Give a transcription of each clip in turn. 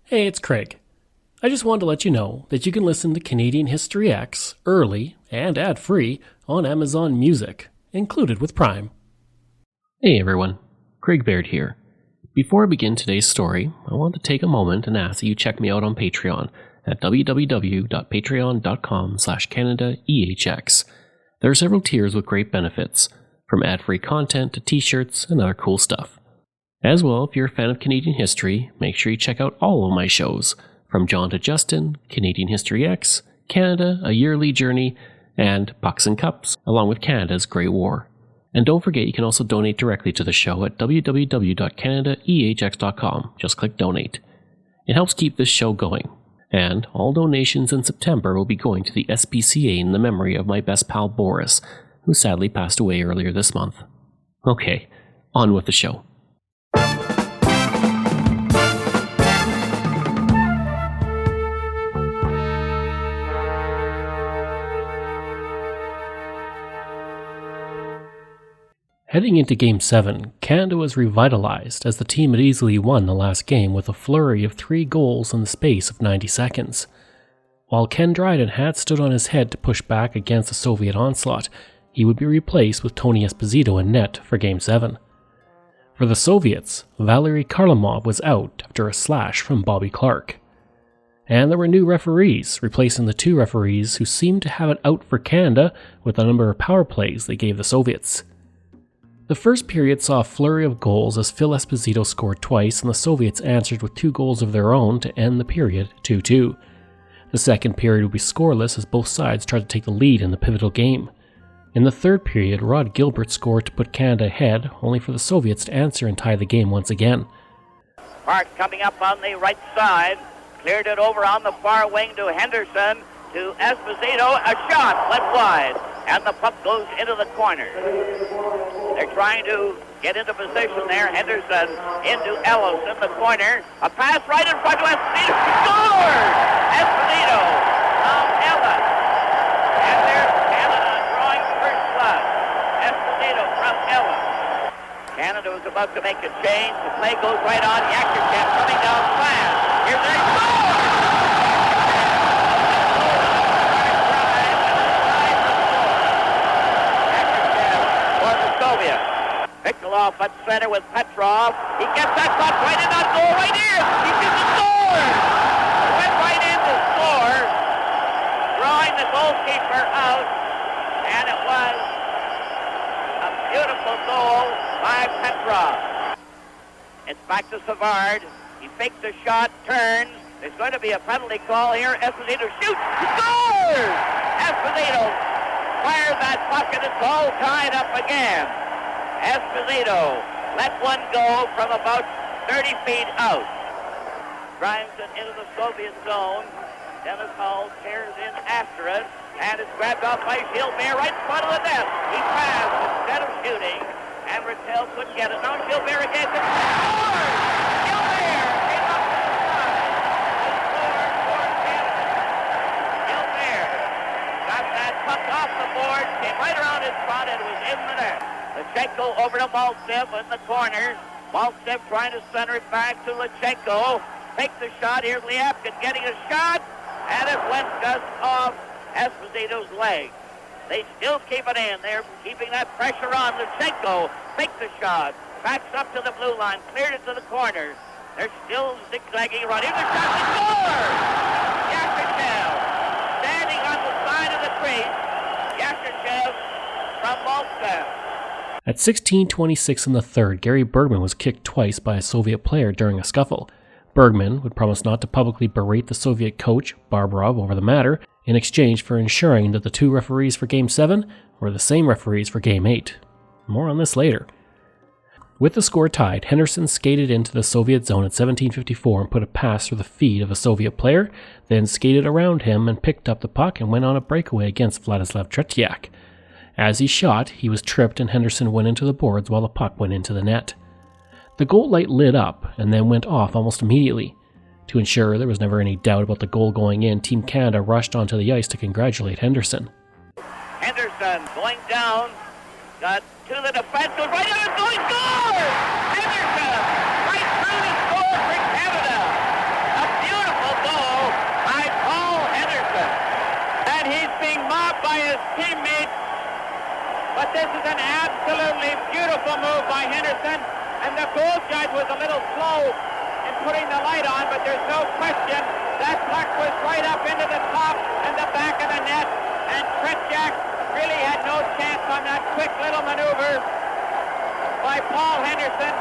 Hey, it's Craig. I just wanted to let you know that you can listen to Canadian History X early and ad-free on Amazon Music, included with Prime. Hey everyone, Craig Baird here. Before I begin today's story, I want to take a moment and ask that you check me out on Patreon at www.patreon.com/CanadaEHX. There are several tiers with great benefits, from ad-free content to t-shirts and other cool stuff. As well, if you're a fan of Canadian history, make sure you check out all of my shows, from John to Justin, Canadian History X, Canada, A Yearly Journey, and Pucks and Cups, along with Canada's Great War. And don't forget you can also donate directly to the show at www.canadaehx.com. Just click donate. It helps keep this show going. And all donations in September will be going to the SPCA in the memory of my best pal Boris, who sadly passed away earlier this month. Okay, on with the show. Heading into Game 7, Canada was revitalized as the team had easily won the last game with a flurry of 3 goals in the space of 90 seconds. While Ken Dryden had stood on his head to push back against the Soviet onslaught, he would be replaced with Tony Esposito in net for Game 7. For the Soviets, Valery Kharlamov was out after a slash from Bobby Clark. And there were new referees, replacing the 2 referees who seemed to have it out for Canada with the number of power plays they gave the Soviets. The first period saw a flurry of goals as Phil Esposito scored twice and the Soviets answered with 2 goals of their own to end the period 2-2. The second period would be scoreless as both sides tried to take the lead in the pivotal game. In the third period, Rod Gilbert scored to put Canada ahead, only for the Soviets to answer and tie the game once again. Park coming up on the right side, cleared it over on the far wing to Henderson, to Esposito, a shot went wide, and the puck goes into the corner. They're trying to get into position there. Henderson into Ellis in the corner. A pass right in front to Esposito. He scores! Esposito from Ellis. And there's Canada drawing first blood. Esposito from Ellis. Canada was about to make a change. The play goes right on. Yakuchev coming down fast. Here's their score! Nikolov at center with Petrov. He gets that puck right in on goal right here. He shoots and scores. Went right in to score, drawing the goalkeeper out, and it was a beautiful goal by Petrov. It's back to Savard. He fakes the shot, turns. There's going to be a penalty call here. Esposito shoots, he scores. Esposito fires that puck, and it's all tied up again. Esposito let one go from about 30 feet out. Drives it into the Soviet zone. Dennis Hull tears in after it, and it's grabbed off by Gilbert right in front of the net. He passed instead of shooting, and Rattel couldn't get it. Now Gilbert again. Scores! Gilbert came up to the front. He scored for Canada. Gilbert got that puck off the board, came right around his front, and was in the net. Lachenko over to Maltsev in the corner. Maltsev trying to center it back to Lachenko. Takes the shot. Here's Liapkin getting a shot. And it went just off Esposito's leg. They still keep it in. They're keeping that pressure on. Lachenko takes the shot. Backs up to the blue line. Cleared it to the corner. They're still zigzagging around. Here's the shot. They score! Yakuchev standing on the side of the crease. Yakuchev from Maltsev. At 16:26 in the third, Gary Bergman was kicked twice by a Soviet player during a scuffle. Bergman would promise not to publicly berate the Soviet coach, Barbarov, over the matter, in exchange for ensuring that the 2 referees for Game 7 were the same referees for Game 8. More on this later. With the score tied, Henderson skated into the Soviet zone at 17:54 and put a pass through the feet of a Soviet player, then skated around him and picked up the puck and went on a breakaway against Vladislav Tretiak. As he shot, he was tripped and Henderson went into the boards while the puck went into the net. The goal light lit up and then went off almost immediately. To ensure there was never any doubt about the goal going in, Team Canada rushed onto the ice to congratulate Henderson. Henderson going down, got to the defense, goes right on, going, scores! Henderson, right through the score for Canada. A this is an absolutely beautiful move by Henderson, and the goal judge was a little slow in putting the light on, but there's no question that puck was right up into the top and the back of the net, and Tretiak really had no chance on that quick little maneuver by Paul Henderson.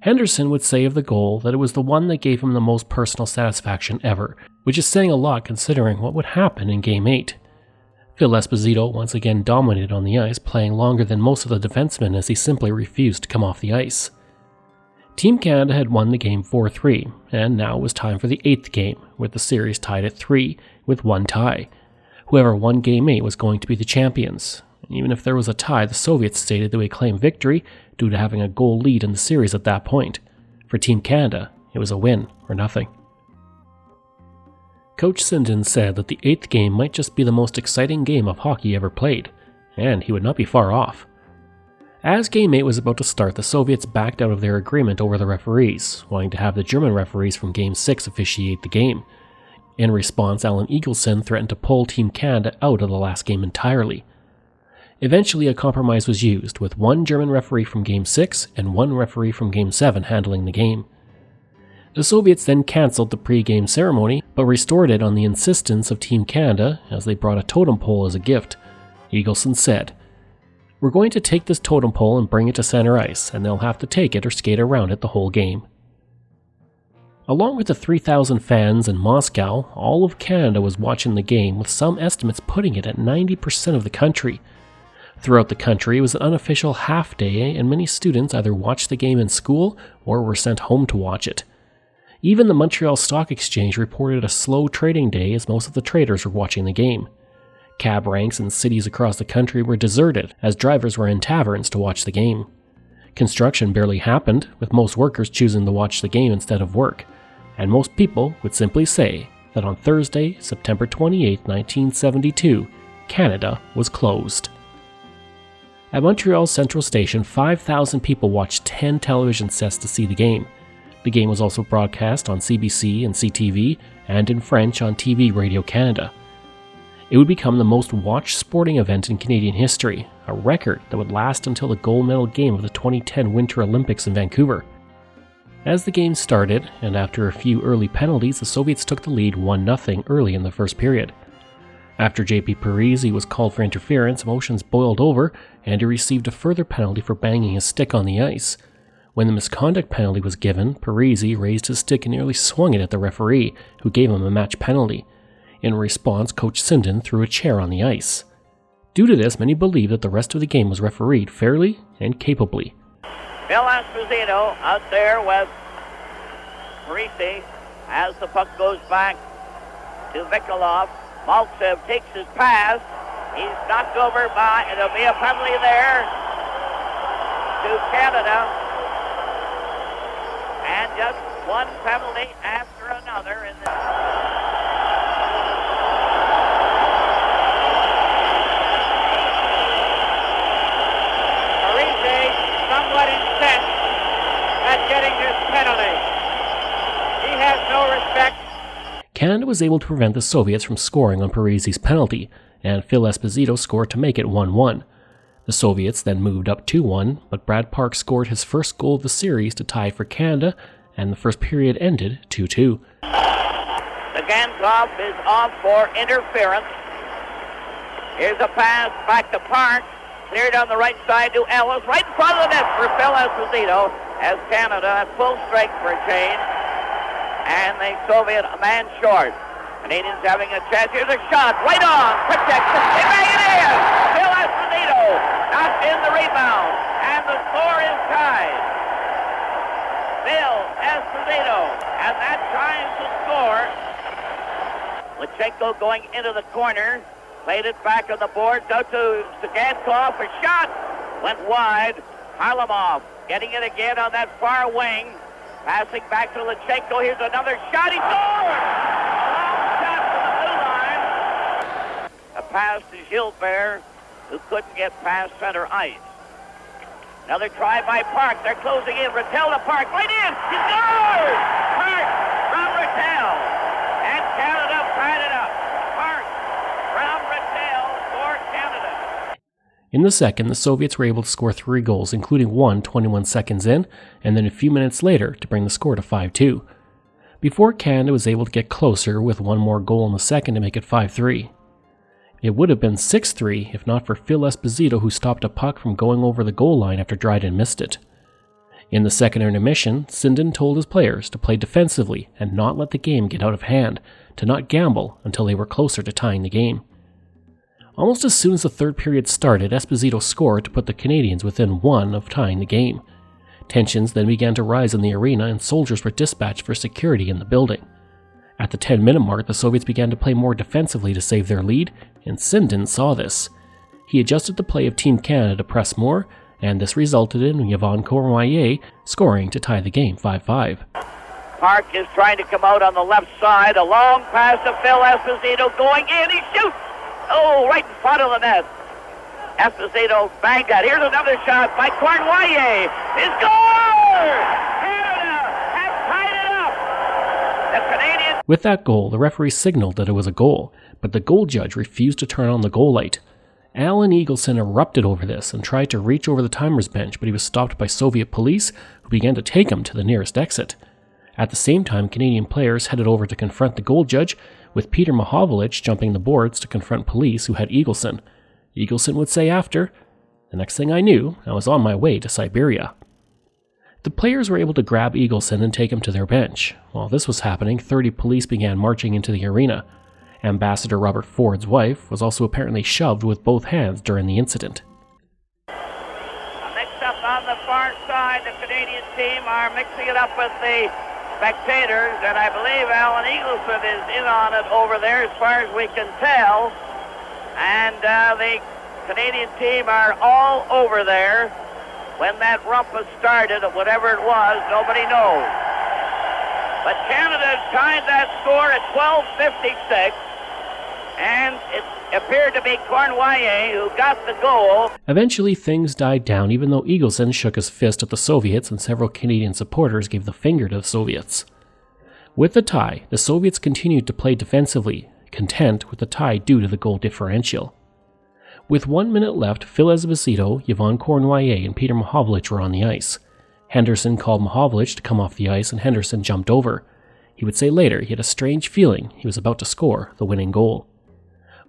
Henderson would say of the goal that it was the one that gave him the most personal satisfaction ever, which is saying a lot considering what would happen in Game 8. Phil Esposito once again dominated on the ice, playing longer than most of the defensemen as he simply refused to come off the ice. Team Canada had won the game 4-3, and now it was time for the 8th game, with the series tied at 3 with one tie. Whoever won Game 8 was going to be the champions. Even if there was a tie, the Soviets stated they would claim victory due to having a goal lead in the series at that point. For Team Canada, it was a win or nothing. Coach Sinden said that the 8th game might just be the most exciting game of hockey ever played, and he would not be far off. As Game 8 was about to start, the Soviets backed out of their agreement over the referees, wanting to have the German referees from Game 6 officiate the game. In response, Alan Eagleson threatened to pull Team Canada out of the last game entirely. Eventually, a compromise was used, with one German referee from Game 6 and one referee from Game 7 handling the game. The Soviets then cancelled the pre-game ceremony, but restored it on the insistence of Team Canada as they brought a totem pole as a gift. Eagleson said, "We're going to take this totem pole and bring it to center ice, and they'll have to take it or skate around it the whole game." Along with the 3,000 fans in Moscow, all of Canada was watching the game, with some estimates putting it at 90% of the country. Throughout the country, it was an unofficial half day, and many students either watched the game in school or were sent home to watch it. Even the Montreal Stock Exchange reported a slow trading day as most of the traders were watching the game. Cab ranks in cities across the country were deserted as drivers were in taverns to watch the game. Construction barely happened, with most workers choosing to watch the game instead of work, and most people would simply say that on Thursday, September 28, 1972, Canada was closed. At Montreal's Central Station, 5,000 people watched 10 television sets to see the game. The game was also broadcast on CBC and CTV, and in French on TV Radio Canada. It would become the most watched sporting event in Canadian history, a record that would last until the gold medal game of the 2010 Winter Olympics in Vancouver. As the game started, and after a few early penalties, the Soviets took the lead 1-0 early in the first period. After JP Parise was called for interference, emotions boiled over, and he received a further penalty for banging his stick on the ice. When the misconduct penalty was given, Parise raised his stick and nearly swung it at the referee, who gave him a match penalty. In response, Coach Sinden threw a chair on the ice. Due to this, many believe that the rest of the game was refereed fairly and capably. Phil Esposito out there with Parise as the puck goes back to Mikolov. Maltsev takes his pass. He's knocked over by, and there'll be a penalty there to Canada. And just one penalty after another in this. Parise somewhat incensed at getting this penalty. He has no respect. Canada was able to prevent the Soviets from scoring on Parise's penalty, and Phil Esposito scored to make it 1-1. The Soviets then moved up 2-1, but Brad Park scored his first goal of the series to tie for Canada, and the first period ended 2-2. The Gankov is off for interference. Here's a pass back to Park. Cleared on the right side to Ellis, right in front of the net for Phil Esposito, as Canada at full strength for a change. And the Soviet a man short. Canadians having a chance. Here's a shot. Right on. Protect. They bang it in. Phil Esposito knocked in the rebound. And the score is tied. Phil Esposito. And that ties the score. Lachenko going into the corner. Played it back on the boards. Out to Sagankov. A shot. Went wide. Harlamov getting it again on that far wing. Passing back to Lachenko. Here's another shot. He scores! Long shot from the blue line. A pass to Gilbert, who couldn't get past center ice. Another try by Park. They're closing in. Rattel to Park. Right in. He scores! Park from Rattel. And Canada tied it up. Park from Rattel for Canada. In the second, the Soviets were able to score 3 goals, including one 21 seconds in, and then a few minutes later to bring the score to 5-2. Before Canada was able to get closer with one more goal in the second to make it 5-3. It would have been 6-3 if not for Phil Esposito, who stopped a puck from going over the goal line after Dryden missed it. In the second intermission, Sinden told his players to play defensively and not let the game get out of hand, to not gamble until they were closer to tying the game. Almost as soon as the third period started, Esposito scored to put the Canadians within 1 of tying the game. Tensions then began to rise in the arena and soldiers were dispatched for security in the building. At the 10-minute mark, the Soviets began to play more defensively to save their lead, and Sinden saw this. He adjusted the play of Team Canada to press more, and this resulted in Yvon Cournoyer scoring to tie the game 5-5. Park is trying to come out on the left side. A long pass to Phil Esposito going in. He shoots! Oh, right in front of the net. Esposito banged that. Here's another shot by Cournoyer. He scores! Canada has tied it up. The Canadians... With that goal, the referee signaled that it was a goal, but the goal judge refused to turn on the goal light. Alan Eagleson erupted over this and tried to reach over the timer's bench, but he was stopped by Soviet police, who began to take him to the nearest exit. At the same time, Canadian players headed over to confront the goal judge, with Peter Mahovlich jumping the boards to confront police who had Eagleson. Eagleson would say after, "The next thing I knew, I was on my way to Siberia." The players were able to grab Eagleson and take him to their bench. While this was happening, 30 police began marching into the arena. Ambassador Robert Ford's wife was also apparently shoved with both hands during the incident. Mixed up on the far side, the Canadian team are mixing it up with the spectators, and I believe Alan Eagleson is in on it over there as far as we can tell. And the Canadian team are all over there. When that rumpus started, whatever it was, nobody knows. But Canada tied that score at 12:56, and it appeared to be Cournoyer who got the goal. Eventually, things died down, even though Eagleson shook his fist at the Soviets and several Canadian supporters gave the finger to the Soviets. With the tie, the Soviets continued to play defensively, content with the tie due to the goal differential. With 1 minute left, Phil Esposito, Yvon Cournoyer, and Peter Mahovlich were on the ice. Henderson called Mahovlich to come off the ice, and Henderson jumped over. He would say later he had a strange feeling he was about to score the winning goal.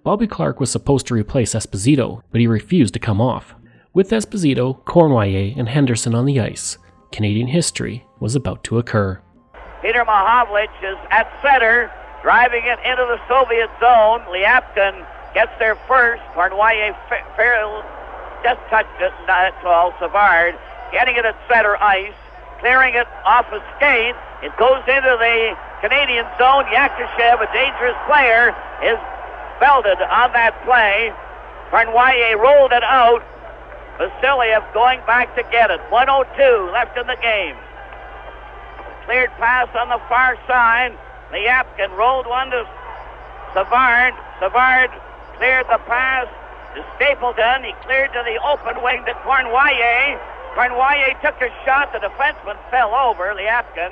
Bobby Clarke was supposed to replace Esposito, but he refused to come off. With Esposito, Cournoyer, and Henderson on the ice, Canadian history was about to occur. Peter Mahovlich is at center, driving it into the Soviet zone. Liapkin gets there first. Cournoyer just touched it, not at all. Savard getting it at center ice, clearing it off a skate. It goes into the Canadian zone. Yakushev, a dangerous player, is belted on that play. Cournoyer rolled it out. Vasiliev going back to get it. 1:02 left in the game. Cleared pass on the far side. Liapkin rolled one to Savard. Savard cleared the pass to Stapleton. He cleared to the open wing to Cournoyer. Cournoyer took a shot. The defenseman fell over, Liapkin.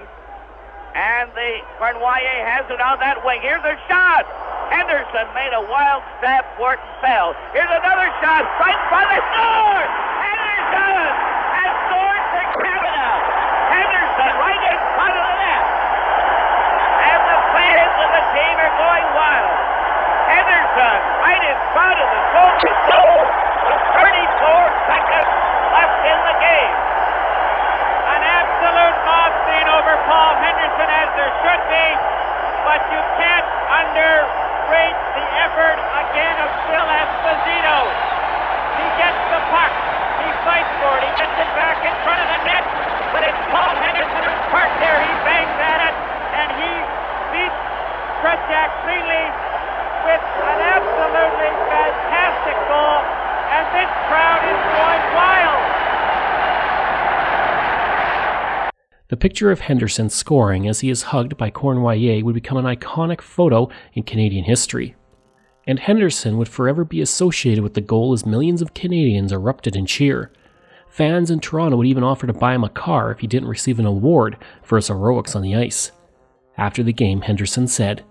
And the Cournoyer has it on that wing. Here's a shot. Henderson made a wild stab for it and fell. Here's another shot. Right in front of the score. Henderson has scored for Canada. Henderson right in front of the net. And the fans of the team are going wild. Henderson right in front of the Soviet goal with 34 seconds left in the game. An absolute mob scene over Paul Henderson, as there should be, but you can't underrate the effort again of Phil Esposito. He gets the puck, he fights for it, he gets it back in front of the net, but it's Paul Henderson who's parked there. He bangs at it, and he beats Tretiak cleanly with an absolutely fantastic goal, and this crowd is going wild. The picture of Henderson scoring as he is hugged by Cournoyer would become an iconic photo in Canadian history. And Henderson would forever be associated with the goal as millions of Canadians erupted in cheer. Fans in Toronto would even offer to buy him a car if he didn't receive an award for his heroics on the ice. After the game, Henderson said,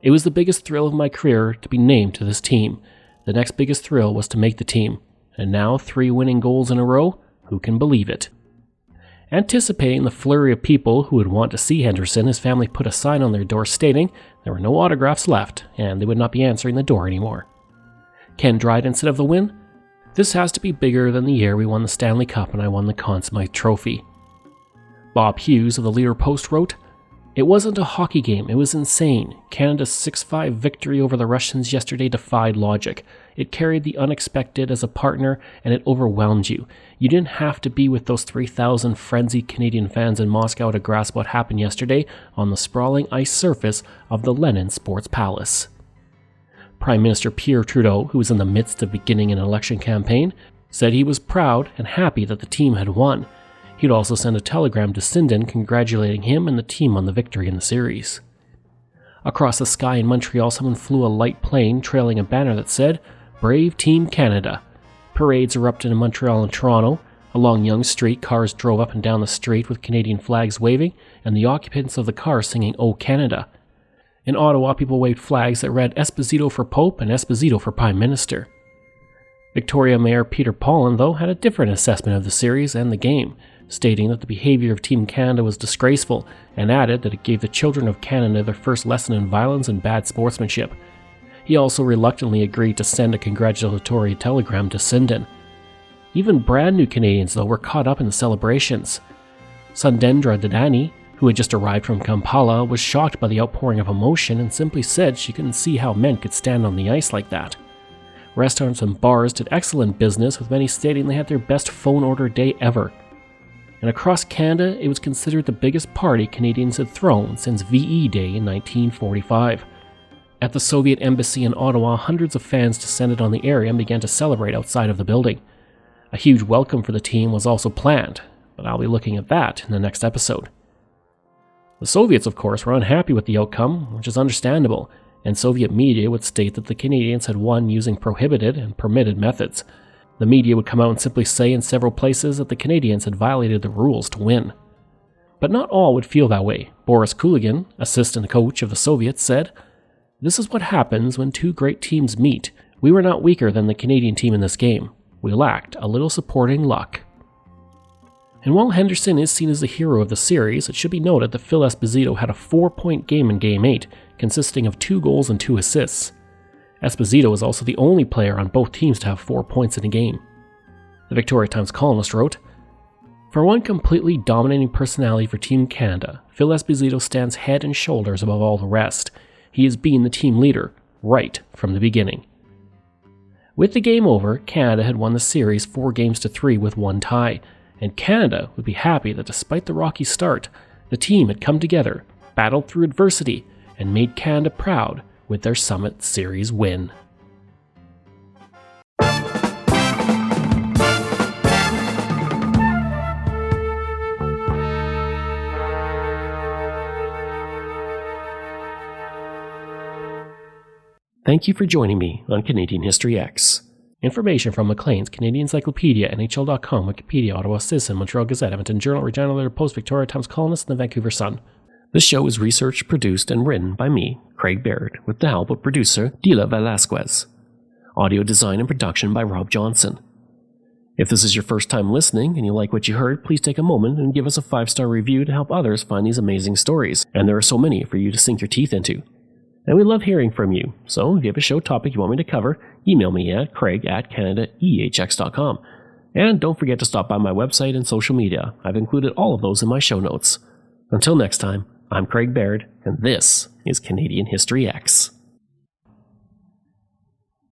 "It was the biggest thrill of my career to be named to this team. The next biggest thrill was to make the team. and now 3 winning goals in a row, who can believe it? Anticipating the flurry of people who would want to see Henderson, his family put a sign on their door stating there were no autographs left and they would not be answering the door anymore. Ken Dryden said of the win, "This has to be bigger than the year we won the Stanley Cup and I won the Conn Smythe Trophy." Bob Hughes of the Leader Post wrote, "It wasn't a hockey game, it was insane. Canada's 6-5 victory over the Russians yesterday defied logic. It carried the unexpected as a partner and it overwhelmed you. You didn't have to be with those 3,000 frenzied Canadian fans in Moscow to grasp what happened yesterday on the sprawling ice surface of the Lenin Sports Palace." Prime Minister Pierre Trudeau, who was in the midst of beginning an election campaign, said he was proud and happy that the team had won. He'd also send a telegram to Sinden congratulating him and the team on the victory in the series. Across the sky in Montreal, someone flew a light plane trailing a banner that said, "Brave Team Canada." Parades erupted in Montreal and Toronto. Along Yonge Street, cars drove up and down the street with Canadian flags waving, and the occupants of the cars singing "O Canada." In Ottawa, people waved flags that read Esposito for Pope and Esposito for Prime Minister. Victoria Mayor Peter Pollan, though, had a different assessment of the series and the game, stating that the behavior of Team Canada was disgraceful, and added that it gave the children of Canada their first lesson in violence and bad sportsmanship. He also reluctantly agreed to send a congratulatory telegram to Sinden. Even brand new Canadians, though, were caught up in the celebrations. Sundendra Dadani, who had just arrived from Kampala, was shocked by the outpouring of emotion and simply said she couldn't see how men could stand on the ice like that. Restaurants and bars did excellent business, with many stating they had their best phone order day ever. And across Canada, it was considered the biggest party Canadians had thrown since VE Day in 1945. At the Soviet embassy in Ottawa, hundreds of fans descended on the area and began to celebrate outside of the building. A huge welcome for the team was also planned, but I'll be looking at that in the next episode. The Soviets, of course, were unhappy with the outcome, which is understandable, and Soviet media would state that the Canadians had won using prohibited and permitted methods. The media would come out and simply say in several places that the Canadians had violated the rules to win. But not all would feel that way. Boris Kulagin, assistant coach of the Soviets, said, "This is what happens when 2 great teams meet. We were not weaker than the Canadian team in this game. We lacked a little supporting luck." And while Henderson is seen as the hero of the series, it should be noted that Phil Esposito had a 4-point game in Game 8, consisting of 2 goals and 2 assists. Esposito was also the only player on both teams to have 4 points in a game. The Victoria Times columnist wrote, "For one completely dominating personality for Team Canada, Phil Esposito stands head and shoulders above all the rest. He has been the team leader right from the beginning." With the game over, Canada had won the series 4-3 with 1 tie, and Canada would be happy that despite the rocky start, the team had come together, battled through adversity, and made Canada proud with their Summit Series win. Thank you for joining me on Canadian History X. Information from Maclean's, Canadian Encyclopedia, NHL.com, Wikipedia, Ottawa Citizen, Montreal Gazette, Edmonton Journal, Regina Letter Post, Victoria Times Colonist, and the Vancouver Sun. This show is researched, produced, and written by me, Craig Baird, with the help of producer Dila Velasquez. Audio design and production by Rob Johnson. If this is your first time listening and you like what you heard, please take a moment and give us a 5-star review to help others find these amazing stories, and there are so many for you to sink your teeth into. And we love hearing from you, so if you have a show topic you want me to cover, email me at craig@canadaehx.com. And don't forget to stop by my website and social media. I've included all of those in my show notes. Until next time, I'm Craig Baird, and this is Canadian History X.